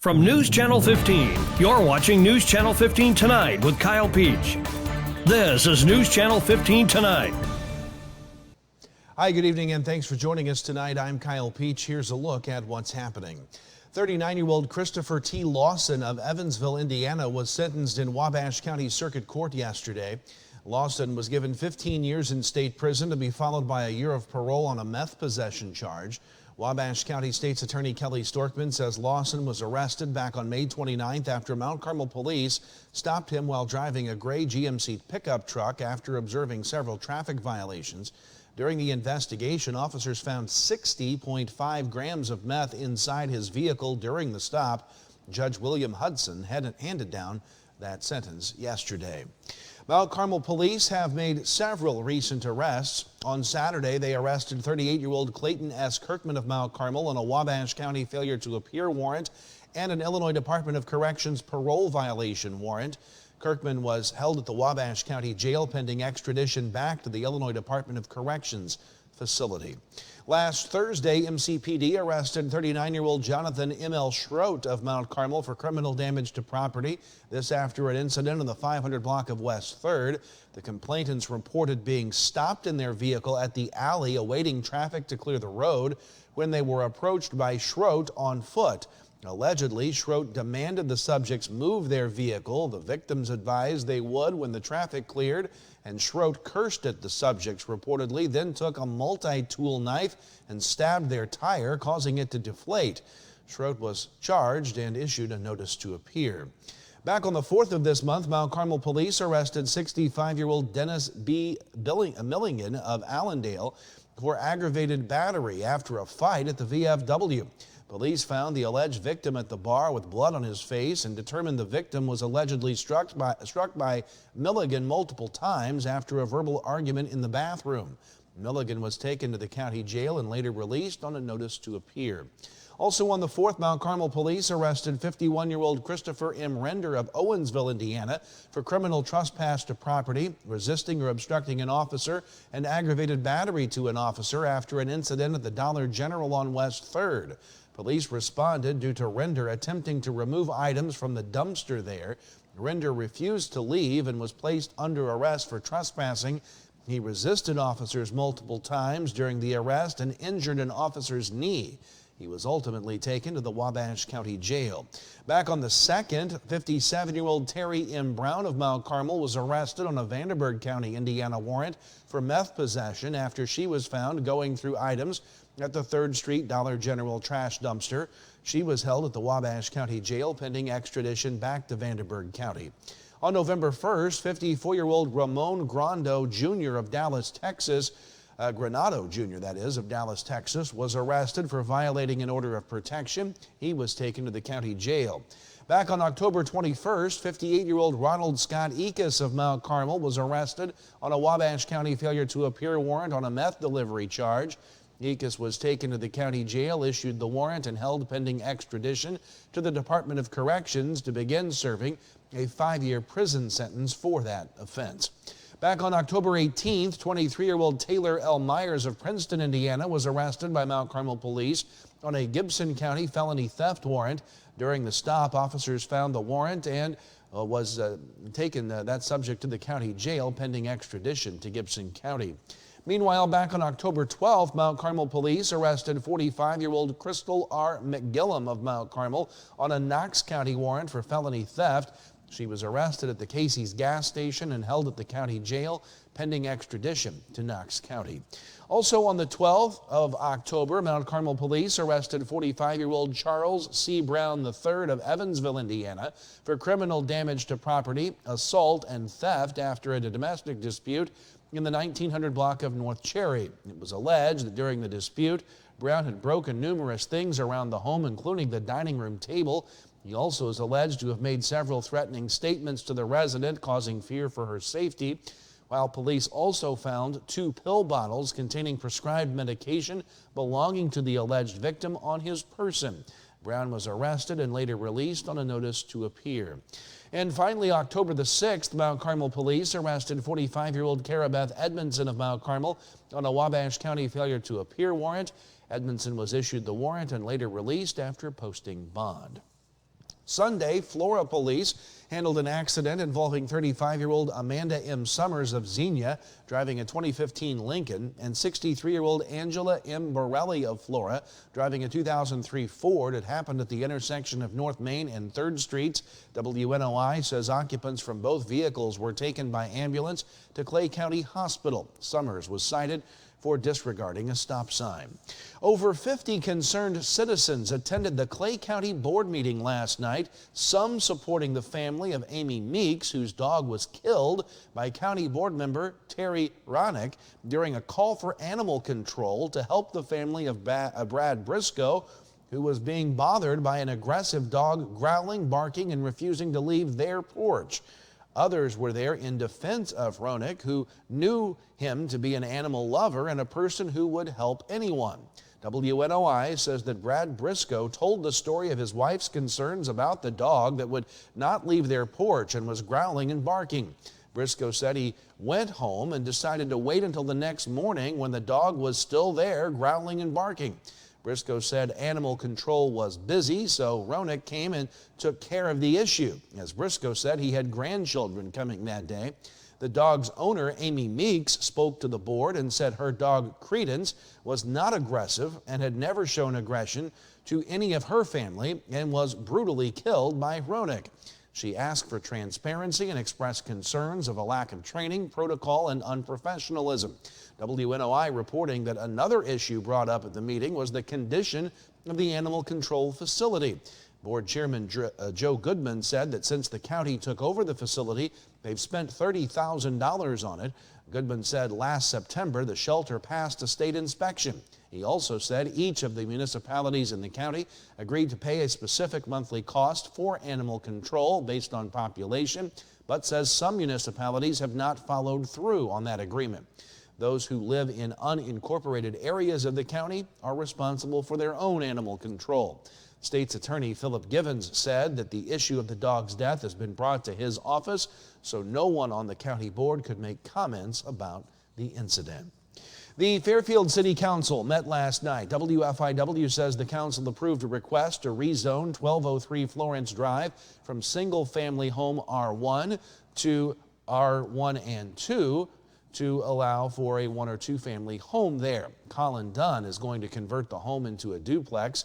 From News Channel 15, you're watching News Channel 15 Tonight with Kyle Peach. This is News Channel 15 Tonight. Hi, good evening, and thanks for joining us tonight. I'm Kyle Peach. Here's a look at what's happening. 39-year-old Christopher T. Lawson of Evansville, Indiana, was sentenced in Wabash County Circuit Court yesterday. Lawson was given 15 years in state prison to be followed by a year of parole on a meth possession charge. Wabash County State's Attorney Kelly Storkman says Lawson was arrested back on May 29th after Mount Carmel police stopped him while driving a gray GMC pickup truck after observing several traffic violations. During the investigation, officers found 60.5 grams of meth inside his vehicle during the stop. Judge William Hudson handed down that sentence yesterday. Mount Carmel police have made several recent arrests. On Saturday, they arrested 38-year-old Clayton S. Kirkman of Mount Carmel on a Wabash County failure to appear warrant and an Illinois Department of Corrections parole violation warrant. Kirkman was held at the Wabash County Jail pending extradition back to the Illinois Department of Corrections facility. Last Thursday, MCPD arrested 39-year-old Jonathan M.L. Schroet of Mount Carmel for criminal damage to property. This after an incident on the 500 block of West 3rd. The complainants reported being stopped in their vehicle at the alley awaiting traffic to clear the road when they were approached by Schroet on foot. Allegedly, Schroet demanded the subjects move their vehicle. The victims advised they would when the traffic cleared, and Schroet cursed at the subjects reportedly, then took a multi-tool knife and stabbed their tire, causing it to deflate. Schroet was charged and issued a notice to appear. Back on the 4th of this month, Mount Carmel police arrested 65-year-old Dennis B. Milligan of Allendale for aggravated battery after a fight at the VFW. Police found the alleged victim at the bar with blood on his face and determined the victim was allegedly struck by Milligan multiple times after a verbal argument in the bathroom. Milligan was taken to the county jail and later released on a notice to appear. Also on the 4th, Mount Carmel police arrested 51-year-old Christopher M. Render of Owensville, Indiana, for criminal trespass to property, resisting or obstructing an officer, and aggravated battery to an officer after an incident at the Dollar General on West 3rd. Police responded due to Render attempting to remove items from the dumpster there. Render refused to leave and was placed under arrest for trespassing. He resisted officers multiple times during the arrest and injured an officer's knee. He was ultimately taken to the Wabash County Jail. Back on the 2nd, 57-year-old Terry M. Brown of Mount Carmel was arrested on a Vanderburgh County, Indiana warrant for meth possession after she was found going through items at the 3rd Street Dollar General trash dumpster. She was held at the Wabash County Jail pending extradition back to Vanderburgh County. On November 1st, 54-year-old Ramon Grando Jr. of Dallas, Texas, Granado Jr., that is, of Dallas, Texas, was arrested for violating an order of protection. He was taken to the county jail. Back on October 21st, 58-year-old Ronald Scott Ekus of Mount Carmel was arrested on a Wabash County failure to appear warrant on a meth delivery charge. Ekus was taken to the county jail, issued the warrant, and held pending extradition to the Department of Corrections to begin serving a 5-year prison sentence for that offense. Back on October 18th, 23-year-old Taylor L. Myers of Princeton, Indiana, was arrested by Mount Carmel police on a Gibson County felony theft warrant. During the stop, officers found the warrant and was taken that subject to the county jail pending extradition to Gibson County. Meanwhile, back on October 12th, Mount Carmel police arrested 45-year-old Crystal R. McGillum of Mount Carmel on a Knox County warrant for felony theft. She was arrested at the Casey's gas station and held at the county jail pending extradition to Knox County. Also on the 12th of October, Mount Carmel police arrested 45-year-old Charles C. Brown III of Evansville, Indiana, for criminal damage to property, assault, and theft after a domestic dispute in the 1900 block of North Cherry. It was alleged that during the dispute, Brown had broken numerous things around the home, including the dining room table. He also is alleged to have made several threatening statements to the resident, causing fear for her safety, while police also found 2 pill bottles containing prescribed medication belonging to the alleged victim on his person. Brown was arrested and later released on a notice to appear. And finally, October the 6th, Mount Carmel police arrested 45-year-old Carabeth Edmondson of Mount Carmel on a Wabash County failure to appear warrant. Edmondson was issued the warrant and later released after posting bond. Sunday, Flora police handled an accident involving 35-year-old Amanda M. Summers of Xenia driving a 2015 Lincoln and 63-year-old Angela M. Borelli of Flora driving a 2003 Ford. It happened at the intersection of North Main and 3rd Streets. WNOI says occupants from both vehicles were taken by ambulance to Clay County Hospital. Summers was cited for disregarding a stop sign. Over 50 concerned citizens attended the Clay County Board meeting last night, some supporting the family of Amy Meeks, whose dog was killed by County Board member Terry Ronick during a call for animal control to help the family of Brad Briscoe, who was being bothered by an aggressive dog growling, barking, and refusing to leave their porch. Others were there in defense of Ronick, who knew him to be an animal lover and a person who would help anyone. WNOI says that Brad Briscoe told the story of his wife's concerns about the dog that would not leave their porch and was growling and barking. Briscoe said he went home and decided to wait until the next morning when the dog was still there, growling and barking. Briscoe said animal control was busy, so Ronick came and took care of the issue. As Briscoe said, he had grandchildren coming that day. The dog's owner, Amy Meeks, spoke to the board and said her dog, Credence, was not aggressive and had never shown aggression to any of her family and was brutally killed by Ronick. She asked for transparency and expressed concerns of a lack of training, protocol, and unprofessionalism. WNOI reporting that another issue brought up at the meeting was the condition of the animal control facility. Board Chairman Joe Goodman said that since the county took over the facility, they've spent $30,000 on it. Goodman said last September the shelter passed a state inspection. He also said each of the municipalities in the county agreed to pay a specific monthly cost for animal control based on population, but says some municipalities have not followed through on that agreement. Those who live in unincorporated areas of the county are responsible for their own animal control. State's Attorney Philip Givens said that the issue of the dog's death has been brought to his office, so no one on the county board could make comments about the incident. The Fairfield City Council met last night. WFIW says the council approved a request to rezone 1203 Florence Drive from single-family home R1 to R1 and 2 to allow for a 1 or 2 family home there. Colin Dunn is going to convert the home into a duplex.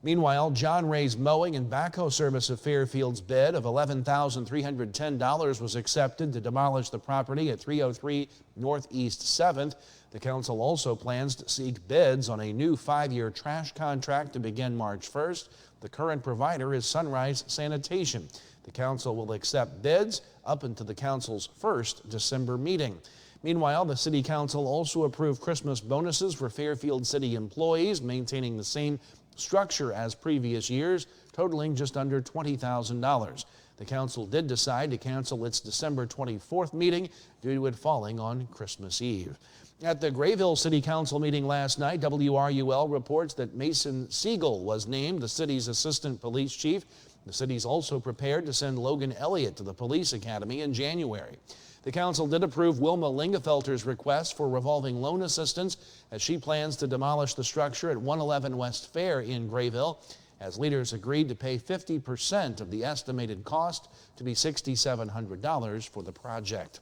Meanwhile, John Ray's Mowing and Backhoe Service of Fairfield's bid of $11,310 was accepted to demolish the property at 303 Northeast 7th. The council also plans to seek bids on a new 5-year trash contract to begin March 1st. The current provider is Sunrise Sanitation. The council will accept bids up until the council's first December meeting. Meanwhile, the City Council also approved Christmas bonuses for Fairfield City employees, maintaining the same structure as previous years, totaling just under $20,000. The council did decide to cancel its December 24th meeting due to it falling on Christmas Eve. At the Grayville City Council meeting last night, WRUL reports that Mason Siegel was named the city's assistant police chief. The city's also prepared to send Logan Elliott to the police academy in January. The council did approve Wilma Lingefelter's request for revolving loan assistance as she plans to demolish the structure at 111 West Fair in Grayville, as leaders agreed to pay 50% of the estimated cost to be $6,700 for the project.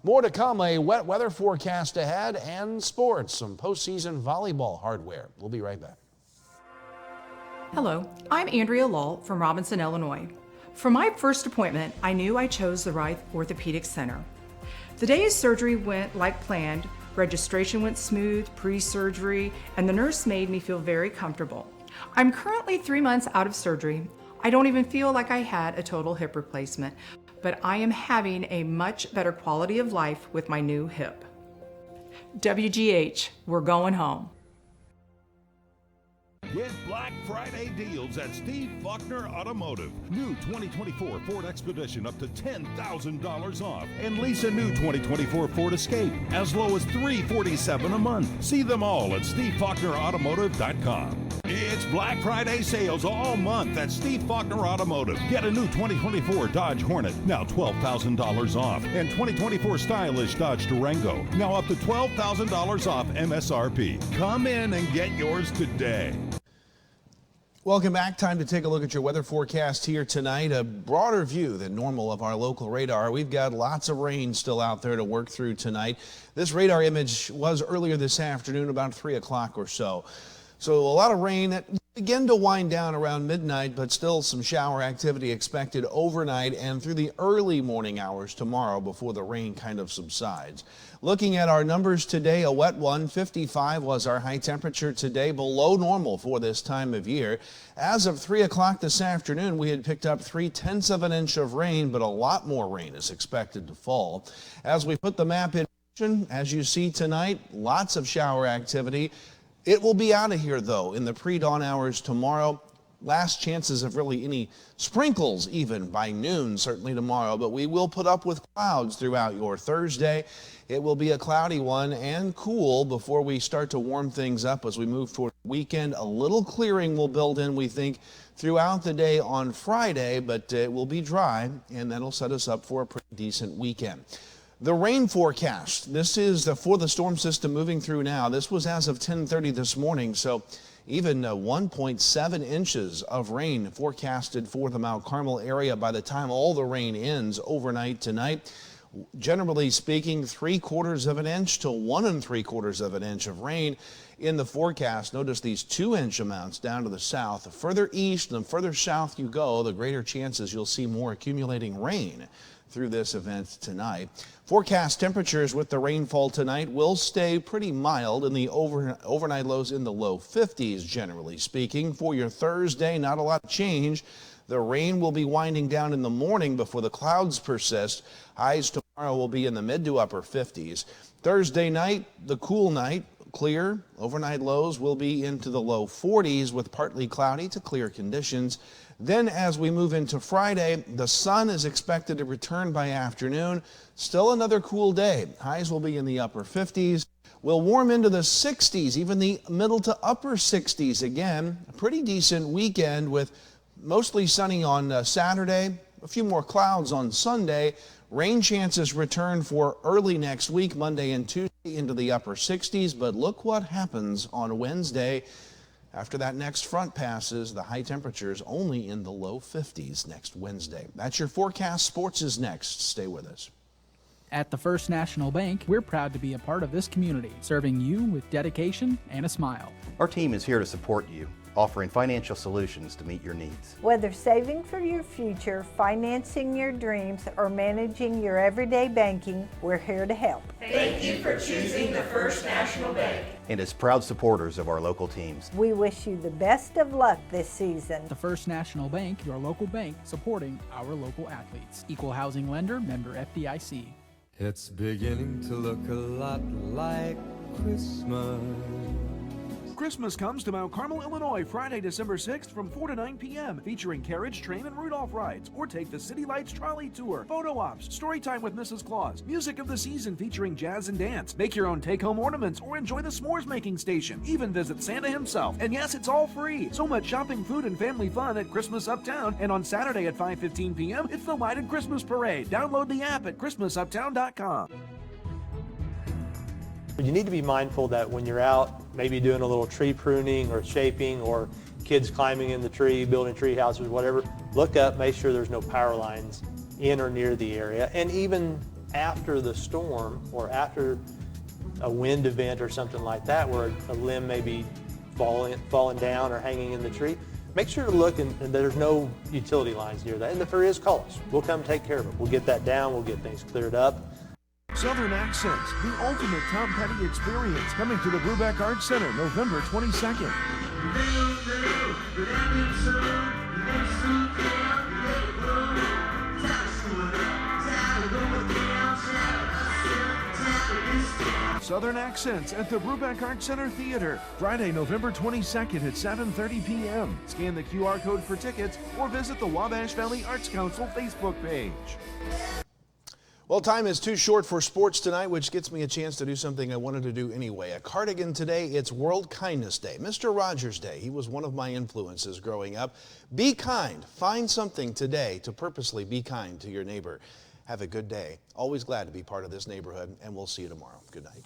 More to come, a wet weather forecast ahead, and sports, some postseason volleyball hardware. We'll be right back. Hello, I'm Andrea Lull from Robinson, Illinois. For my first appointment, I knew I chose the right orthopedic center. The day of surgery went like planned, registration went smooth, pre-surgery, and the nurse made me feel very comfortable. I'm currently 3 months out of surgery. I don't even feel like I had a total hip replacement, but I am having a much better quality of life with my new hip. WGH, we're going home. Get Black Friday deals at Steve Faulkner Automotive. New 2024 Ford Expedition up to $10,000 off. And lease a new 2024 Ford Escape as low as $347 a month. See them all at SteveFaulknerAutomotive.com. It's Black Friday sales all month at Steve Faulkner Automotive. Get a new 2024 Dodge Hornet, now $12,000 off. And 2024 stylish Dodge Durango, now up to $12,000 off MSRP. Come in and get yours today. Welcome back. Time to take a look at your weather forecast here tonight. A broader view than normal of our local radar. We've got lots of rain still out there to work through tonight. This radar image was earlier this afternoon, about 3 o'clock or so. So a lot of rain that begin to wind down around midnight, but still some shower activity expected overnight and through the early morning hours tomorrow before the rain kind of subsides. Looking at our numbers today, a wet one, 55 was our high temperature today, below normal for this time of year. As of 3 o'clock this afternoon, we had picked up 3/10 of an inch of rain, but a lot more rain is expected to fall. As we put the map in motion, as you see tonight, lots of shower activity. It will be out of here, though, in the pre-dawn hours tomorrow. Last chances of really any sprinkles even by noon, certainly tomorrow, but we will put up with clouds throughout your Thursday. It will be a cloudy one and cool before we start to warm things up as we move toward the weekend. A little clearing will build in, we think, throughout the day on Friday, but it will be dry, and that'll set us up for a pretty decent weekend. The rain forecast, this is for the storm system moving through now. This was as of 10:30 this morning, so even 1.7 inches of rain forecasted for the Mount Carmel area by the time all the rain ends overnight tonight. Generally speaking, 3/4 of an inch to 1 3/4 of an inch of rain in the forecast. Notice these 2-inch amounts down to the south. The further east and the further south you go, the greater chances you'll see more accumulating rain through this event tonight. Forecast temperatures with the rainfall tonight will stay pretty mild in the overnight lows in the low 50s, generally speaking. For your Thursday, not a lot of change. The rain will be winding down in the morning before the clouds persist. Highs tomorrow will be in the mid to upper 50s. Thursday night, the cool night, clear. Overnight lows will be into the low 40s with partly cloudy to clear conditions. Then as we move into Friday, the sun is expected to return by afternoon. Still another cool day. Highs will be in the upper 50s. We'll warm into the 60s, even the middle to upper 60s again. A pretty decent weekend with mostly sunny on Saturday, a few more clouds on Sunday. Rain chances return for early next week, Monday and Tuesday, into the upper 60s. But look what happens on Wednesday. After that next front passes, the high temperatures only in the low 50s next Wednesday. That's your forecast. Sports is next. Stay with us. At the First National Bank, we're proud to be a part of this community, serving you with dedication and a smile. Our team is here to support you, offering financial solutions to meet your needs. Whether saving for your future, financing your dreams, or managing your everyday banking, we're here to help. Thank you for choosing the First National Bank. And as proud supporters of our local teams, We wish you the best of luck this season. The First National Bank, your local bank, supporting our local athletes. Equal housing lender, member FDIC. It's beginning to look a lot like Christmas. Christmas comes to Mount Carmel, Illinois, Friday, December 6th from 4 to 9 p.m. featuring carriage, train, and Rudolph rides. Or take the City Lights Trolley Tour, photo ops, story time with Mrs. Claus, music of the season featuring jazz and dance. Make your own take-home ornaments or enjoy the s'mores making station. Even visit Santa himself. And yes, it's all free. So much shopping, food, and family fun at Christmas Uptown. And on Saturday at 5:15 p.m., it's the Lighted Christmas Parade. Download the app at ChristmasUptown.com. You need to be mindful that when you're out, maybe doing a little tree pruning or shaping or kids climbing in the tree, building tree houses, whatever, look up, make sure there's no power lines in or near the area. And even after the storm or after a wind event or something like that where a limb may be falling down or hanging in the tree, make sure to look and there's no utility lines near that. And if there is, call us. We'll come take care of it. We'll get that down. We'll get things cleared up. Southern Accents, the ultimate Tom Petty experience, coming to the Brubeck Arts Center November 22nd. Southern Accents at the Brubeck Arts Center Theater, Friday, November 22nd at 7:30 p.m. Scan the QR code for tickets or visit the Wabash Valley Arts Council Facebook page. Well, time is too short for sports tonight, which gets me a chance to do something I wanted to do anyway. A cardigan today, it's World Kindness Day. Mr. Rogers Day, he was one of my influences growing up. Be kind. Find something today to purposely be kind to your neighbor. Have a good day. Always glad to be part of this neighborhood, and we'll see you tomorrow. Good night.